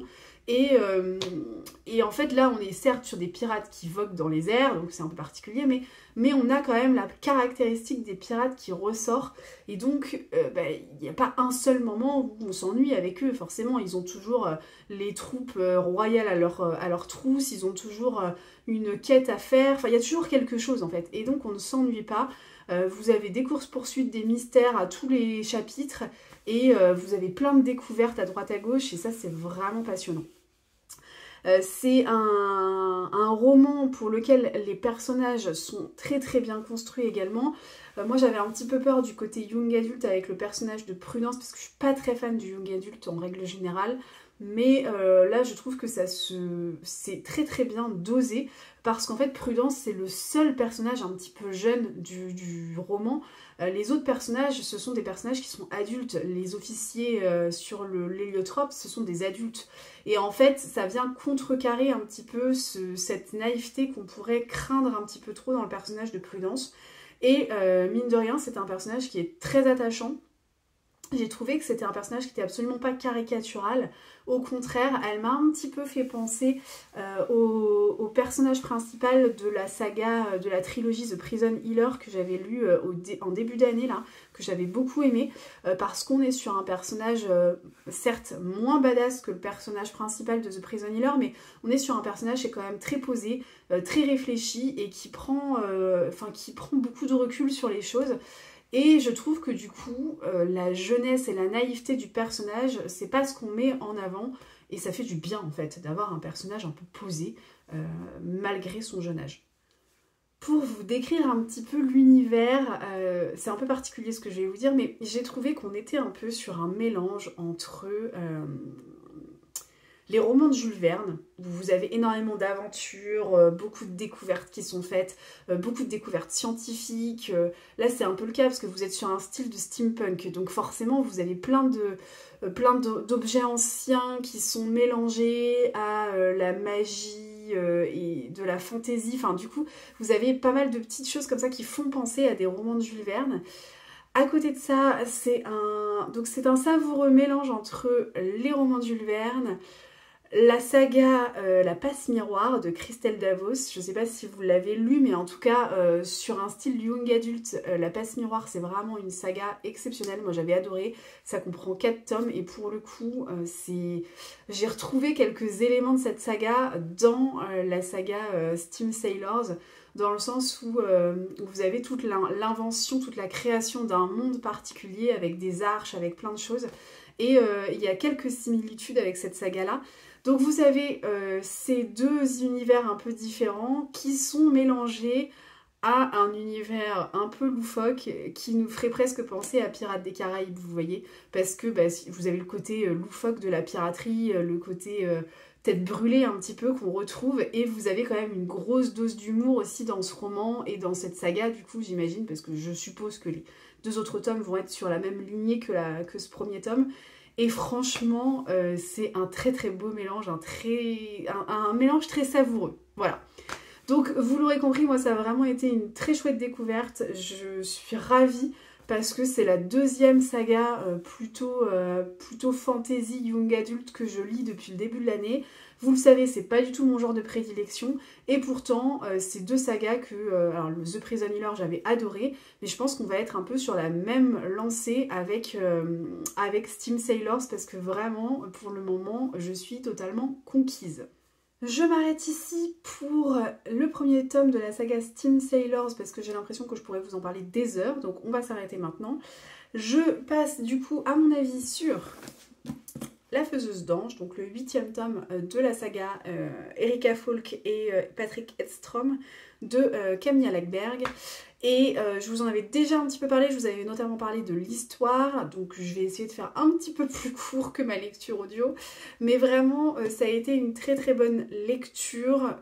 Et en fait là on est certes sur des pirates qui voguent dans les airs, donc c'est un peu particulier, mais on a quand même la caractéristique des pirates qui ressort, et donc il n'y a pas un seul moment où on s'ennuie avec eux. Forcément ils ont toujours les troupes royales à leur trousse, ils ont toujours une quête à faire, enfin il y a toujours quelque chose en fait, et donc on ne s'ennuie pas. Vous avez des courses-poursuites, des mystères à tous les chapitres, et vous avez plein de découvertes à droite à gauche, et ça c'est vraiment passionnant. C'est un roman pour lequel les personnages sont très très bien construits également. Moi j'avais un petit peu peur du côté young adulte avec le personnage de Prudence, parce que je suis pas très fan du young adulte en règle générale. Mais là je trouve que c'est très très bien dosé, parce qu'en fait Prudence c'est le seul personnage un petit peu jeune du roman. Les autres personnages, ce sont des personnages qui sont adultes. Les officiers sur l'héliotrope, ce sont des adultes. Et en fait, ça vient contrecarrer un petit peu cette naïveté qu'on pourrait craindre un petit peu trop dans le personnage de Prudence. Et mine de rien, c'est un personnage qui est très attachant. J'ai trouvé que c'était un personnage qui n'était absolument pas caricatural. Au contraire, elle m'a un petit peu fait penser au personnage principal de la saga, de la trilogie The Prison Healer que j'avais lu en début d'année, là, que j'avais beaucoup aimé, parce qu'on est sur un personnage, certes, moins badass que le personnage principal de The Prison Healer, mais on est sur un personnage qui est quand même très posé, très réfléchi, et qui prend beaucoup de recul sur les choses. Et je trouve que du coup, la jeunesse et la naïveté du personnage, c'est pas ce qu'on met en avant, et ça fait du bien en fait d'avoir un personnage un peu posé malgré son jeune âge. Pour vous décrire un petit peu l'univers, c'est un peu particulier ce que je vais vous dire, mais j'ai trouvé qu'on était un peu sur un mélange entre les romans de Jules Verne, où vous avez énormément d'aventures, beaucoup de découvertes qui sont faites, beaucoup de découvertes scientifiques. Là, c'est un peu le cas parce que vous êtes sur un style de steampunk, donc forcément, vous avez plein d'objets anciens qui sont mélangés à la magie et de la fantaisie. Enfin, du coup, vous avez pas mal de petites choses comme ça qui font penser à des romans de Jules Verne. À côté de ça, c'est un savoureux mélange entre les romans de Jules Verne, la saga La Passe-Miroir de Christelle Davos. Je ne sais pas si vous l'avez lu, mais en tout cas, sur un style young adulte, La Passe-Miroir, c'est vraiment une saga exceptionnelle. Moi, j'avais adoré. Ça comprend 4 tomes, et pour le coup, j'ai retrouvé quelques éléments de cette saga dans la saga Steam Sailors, dans le sens où vous avez toute l'invention, toute la création d'un monde particulier, avec des arches, avec plein de choses. Et il y a quelques similitudes avec cette saga-là. Donc vous avez ces deux univers un peu différents qui sont mélangés à un univers un peu loufoque qui nous ferait presque penser à Pirates des Caraïbes, vous voyez. Parce que vous avez le côté loufoque de la piraterie, le côté tête brûlée un petit peu qu'on retrouve, et vous avez quand même une grosse dose d'humour aussi dans ce roman et dans cette saga, du coup j'imagine, parce que je suppose que les 2 autres tomes vont être sur la même lignée que ce premier tome. Et franchement, c'est un très très beau mélange, un mélange très savoureux. Voilà. Donc vous l'aurez compris, moi ça a vraiment été une très chouette découverte. Je suis ravie parce que c'est la 2e saga plutôt fantasy young adulte que je lis depuis le début de l'année. Vous le savez, c'est pas du tout mon genre de prédilection, et pourtant ces 2 sagas alors le The Prison Healer j'avais adoré, mais je pense qu'on va être un peu sur la même lancée avec Steam Sailors, parce que vraiment pour le moment je suis totalement conquise. Je m'arrête ici pour le premier tome de la saga Steam Sailors, parce que j'ai l'impression que je pourrais vous en parler des heures, donc on va s'arrêter maintenant. Je passe du coup à mon avis sur La Faiseuse d'Ange, donc le 8e tome de la saga Erika Falk et Patrick Edstrom de Camilla Läckberg. Et je vous en avais déjà un petit peu parlé, je vous avais notamment parlé de l'histoire, donc je vais essayer de faire un petit peu plus court que ma lecture audio, mais vraiment ça a été une très très bonne lecture.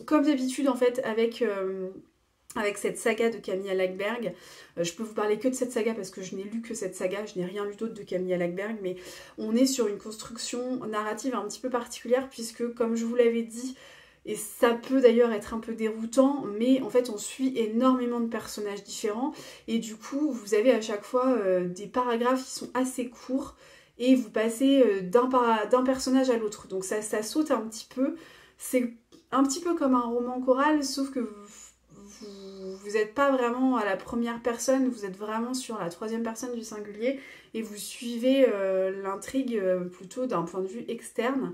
Comme d'habitude en fait avec cette saga de Camilla Läckberg, je peux vous parler que de cette saga parce que je n'ai lu que cette saga, je n'ai rien lu d'autre de Camilla Läckberg, mais on est sur une construction narrative un petit peu particulière, puisque comme je vous l'avais dit, et ça peut d'ailleurs être un peu déroutant, mais en fait on suit énormément de personnages différents, et du coup vous avez à chaque fois des paragraphes qui sont assez courts, et vous passez d'un personnage à l'autre. Donc ça saute un petit peu. C'est un petit peu comme un roman choral, sauf que vous n'êtes pas vraiment à la première personne, vous êtes vraiment sur la troisième personne du singulier et vous suivez l'intrigue plutôt d'un point de vue externe.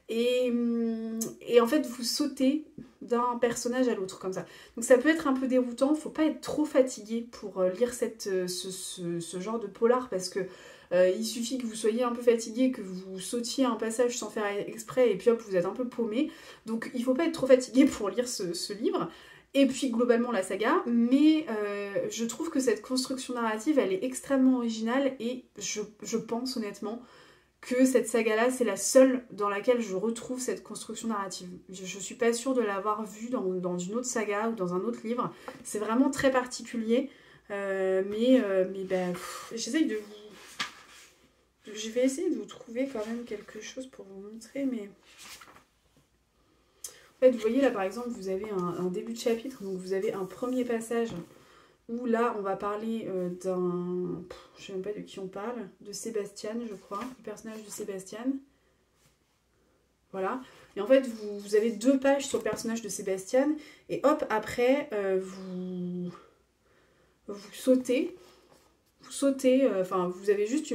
Et en fait, vous sautez d'un personnage à l'autre comme ça. Donc ça peut être un peu déroutant, faut pas être trop fatigué pour lire ce genre de polar parce que il suffit que vous soyez un peu fatigué, que vous sautiez un passage sans faire exprès et puis hop, vous êtes un peu paumé. Donc il faut pas être trop fatigué pour lire ce livre. Et puis globalement la saga, mais je trouve que cette construction narrative, elle est extrêmement originale et je pense honnêtement que cette saga-là, c'est la seule dans laquelle je retrouve cette construction narrative. Je suis pas sûre de l'avoir vue dans une autre saga ou dans un autre livre. C'est vraiment très particulier, mais ben, j'essaye de vous... Je vais essayer de vous trouver quand même quelque chose pour vous montrer, mais... En fait, vous voyez là par exemple, vous avez un début de chapitre, donc vous avez un premier passage où là on va parler d'un... Je sais même pas de qui on parle, de Sébastien je crois, le personnage de Sébastien. Voilà. Et en fait, vous avez 2 pages sur le personnage de Sébastien, et hop, après, vous sautez, enfin, vous avez juste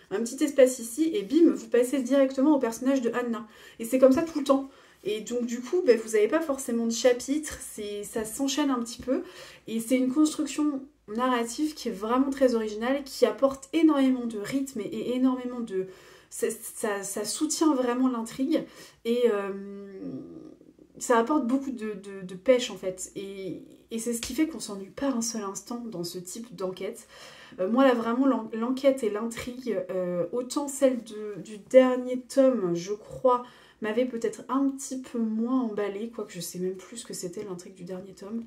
un petit espace ici, et bim, vous passez directement au personnage de Anna. Et c'est comme ça tout le temps. Et donc du coup, ben, vous n'avez pas forcément de chapitre, ça s'enchaîne un petit peu. Et c'est une construction narrative qui est vraiment très originale, qui apporte énormément de rythme et énormément de... Ça soutient vraiment l'intrigue. Et ça apporte beaucoup de pêche en fait. Et c'est ce qui fait qu'on s'ennuie pas un seul instant dans ce type d'enquête. Moi là vraiment l'enquête et l'intrigue, autant celle du dernier tome, je crois, m'avait peut-être un petit peu moins emballée, quoique je sais même plus ce que c'était l'intrigue du dernier tome.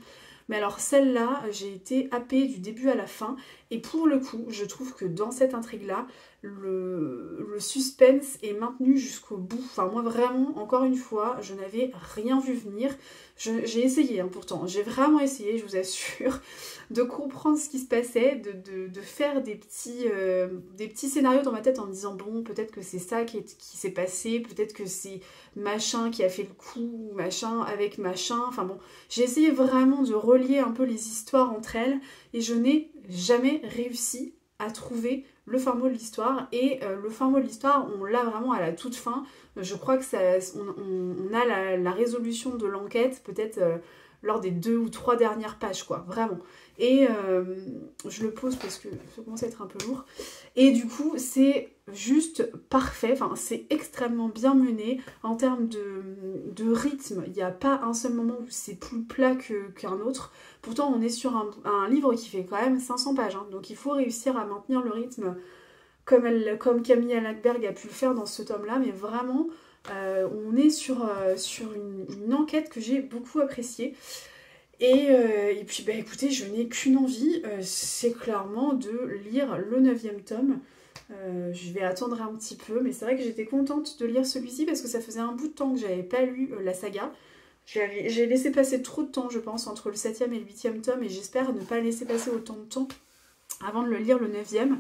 Mais alors celle-là, j'ai été happée du début à la fin, et pour le coup, je trouve que dans cette intrigue-là, le suspense est maintenu jusqu'au bout. Enfin moi vraiment, encore une fois, je n'avais rien vu venir. J'ai essayé hein, pourtant, j'ai vraiment essayé, je vous assure, de comprendre ce qui se passait, de faire des petits scénarios dans ma tête en me disant bon, peut-être que c'est ça qui s'est passé, peut-être que c'est machin qui a fait le coup, machin avec machin, enfin bon, j'ai essayé vraiment de relier un peu les histoires entre elles et je n'ai jamais réussi à trouver le fin mot de l'histoire. Et le fin mot de l'histoire, on l'a vraiment à la toute fin. Je crois que on a la résolution de l'enquête peut-être lors des 2 ou 3 dernières pages, quoi, vraiment. Et je le pose parce que ça commence à être un peu lourd. Et du coup, c'est juste parfait, enfin, c'est extrêmement bien mené en termes de rythme. Il n'y a pas un seul moment où c'est plus plat qu'un autre. Pourtant, on est sur un livre qui fait quand même 500 pages, hein, donc il faut réussir à maintenir le rythme comme Camille Lackberg a pu le faire dans ce tome-là, mais vraiment, on est sur une enquête que j'ai beaucoup appréciée. Et puis, bah, écoutez, je n'ai qu'une envie, c'est clairement de lire le 9e tome. Je vais attendre un petit peu, mais c'est vrai que j'étais contente de lire celui-ci parce que ça faisait un bout de temps que j'avais pas lu la saga. J'ai laissé passer trop de temps, je pense, entre le 7e et le 8e tome, et j'espère ne pas laisser passer autant de temps avant de le lire le 9e.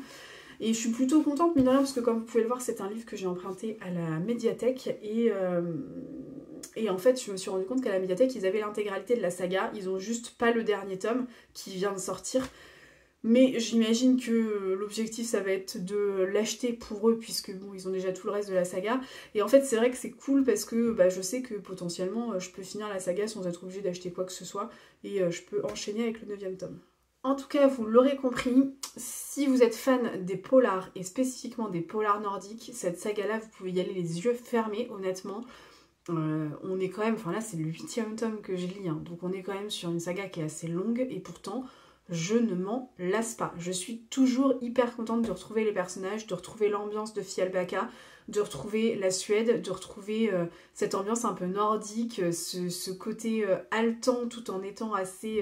Et je suis plutôt contente, mine de rien, parce que comme vous pouvez le voir, c'est un livre que j'ai emprunté à la médiathèque. Et en fait, je me suis rendu compte qu'à la médiathèque, ils avaient l'intégralité de la saga. Ils ont juste pas le dernier tome qui vient de sortir. Mais j'imagine que l'objectif, ça va être de l'acheter pour eux, puisque bon, ils ont déjà tout le reste de la saga. Et en fait, c'est vrai que c'est cool parce que bah, je sais que potentiellement, je peux finir la saga sans être obligée d'acheter quoi que ce soit. Et je peux enchaîner avec le 9e tome. En tout cas, vous l'aurez compris, si vous êtes fan des polars, et spécifiquement des polars nordiques, cette saga-là, vous pouvez y aller les yeux fermés, honnêtement. On est quand même, enfin là c'est le 8e tome que je lis, hein, donc on est quand même sur une saga qui est assez longue, et pourtant je ne m'en lasse pas. Je suis toujours hyper contente de retrouver les personnages, de retrouver l'ambiance de Fialbaka, de retrouver la Suède, de retrouver cette ambiance un peu nordique, ce côté haletant tout en étant assez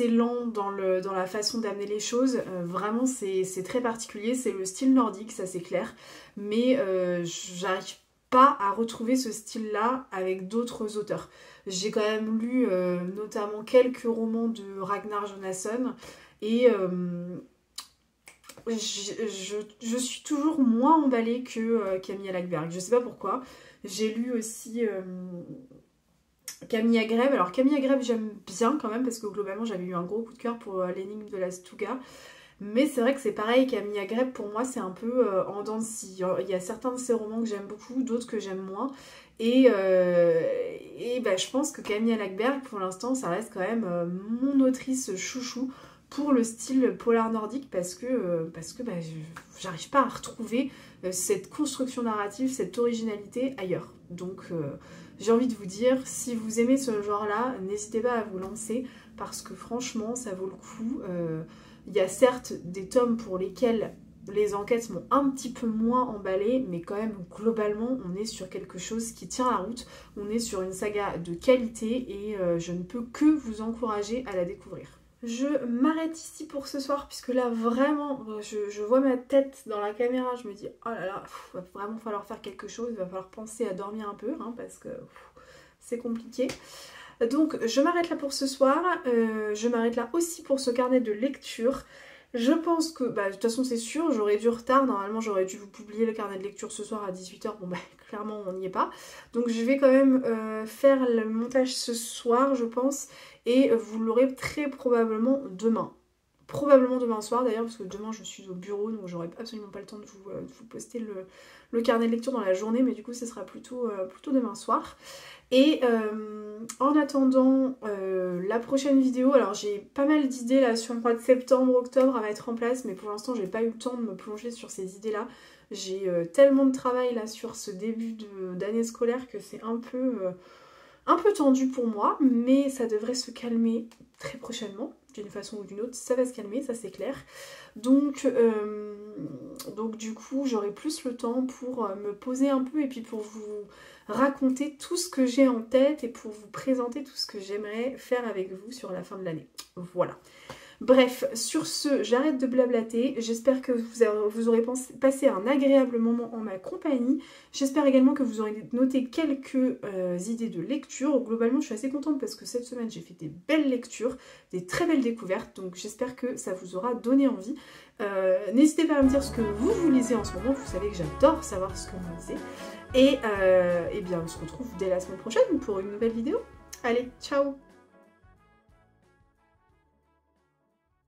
lent dans la façon d'amener les choses. Vraiment c'est très particulier, c'est le style nordique, ça c'est clair, mais j'arrive pas à retrouver ce style-là avec d'autres auteurs. J'ai quand même lu notamment quelques romans de Ragnar Jonasson et je suis toujours moins emballée que Camilla Lagerberg. Je sais pas pourquoi. J'ai lu aussi Camilla Greb. Alors Camilla Greb j'aime bien quand même parce que globalement j'avais eu un gros coup de cœur pour l'énigme de la Stouga. Mais c'est vrai que c'est pareil, Camilla Greb pour moi c'est un peu en dents de scie. Il y a certains de ses romans que j'aime beaucoup, d'autres que j'aime moins. Et bah, je pense que Camilla Lagerberg pour l'instant ça reste quand même mon autrice chouchou pour le style polar nordique parce que bah, j'arrive pas à retrouver cette construction narrative, cette originalité ailleurs. Donc j'ai envie de vous dire, si vous aimez ce genre-là, n'hésitez pas à vous lancer parce que franchement ça vaut le coup. Il y a certes des tomes pour lesquels les enquêtes m'ont un petit peu moins emballée, mais quand même globalement on est sur quelque chose qui tient la route, on est sur une saga de qualité et je ne peux que vous encourager à la découvrir. Je m'arrête ici pour ce soir puisque là vraiment je vois ma tête dans la caméra, je me dis oh là là, il va vraiment falloir faire quelque chose, il va falloir penser à dormir un peu hein, parce que c'est compliqué. Donc je m'arrête là pour ce soir, je m'arrête là aussi pour ce carnet de lecture. Je pense que, bah, de toute façon c'est sûr, j'aurais du retard, normalement j'aurais dû vous publier le carnet de lecture ce soir à 18 h, bon bah clairement on n'y est pas. Donc je vais quand même faire le montage ce soir je pense, et vous l'aurez très probablement demain. Probablement demain soir d'ailleurs, parce que demain je suis au bureau, donc j'aurai absolument pas le temps de vous poster le carnet de lecture dans la journée, mais du coup ce sera plutôt demain soir. Et en attendant la prochaine vidéo, alors j'ai pas mal d'idées là sur le mois de septembre, octobre à mettre en place, mais pour l'instant j'ai pas eu le temps de me plonger sur ces idées là. J'ai tellement de travail là sur ce début d'année scolaire que c'est un peu tendu pour moi, mais ça devrait se calmer très prochainement, d'une façon ou d'une autre, ça va se calmer, ça c'est clair. Donc du coup j'aurai plus le temps pour me poser un peu et puis pour vous raconter tout ce que j'ai en tête et pour vous présenter tout ce que j'aimerais faire avec vous sur la fin de l'année. Voilà. Bref, sur ce, j'arrête de blablater. J'espère que vous aurez passé un agréable moment en ma compagnie. J'espère également que vous aurez noté quelques idées de lecture. Globalement, je suis assez contente parce que cette semaine, j'ai fait des belles lectures, des très belles découvertes. Donc j'espère que ça vous aura donné envie. N'hésitez pas à me dire ce que vous lisez en ce moment. Vous savez que j'adore savoir ce que vous lisez. Et bien, on se retrouve dès la semaine prochaine pour une nouvelle vidéo. Allez, ciao!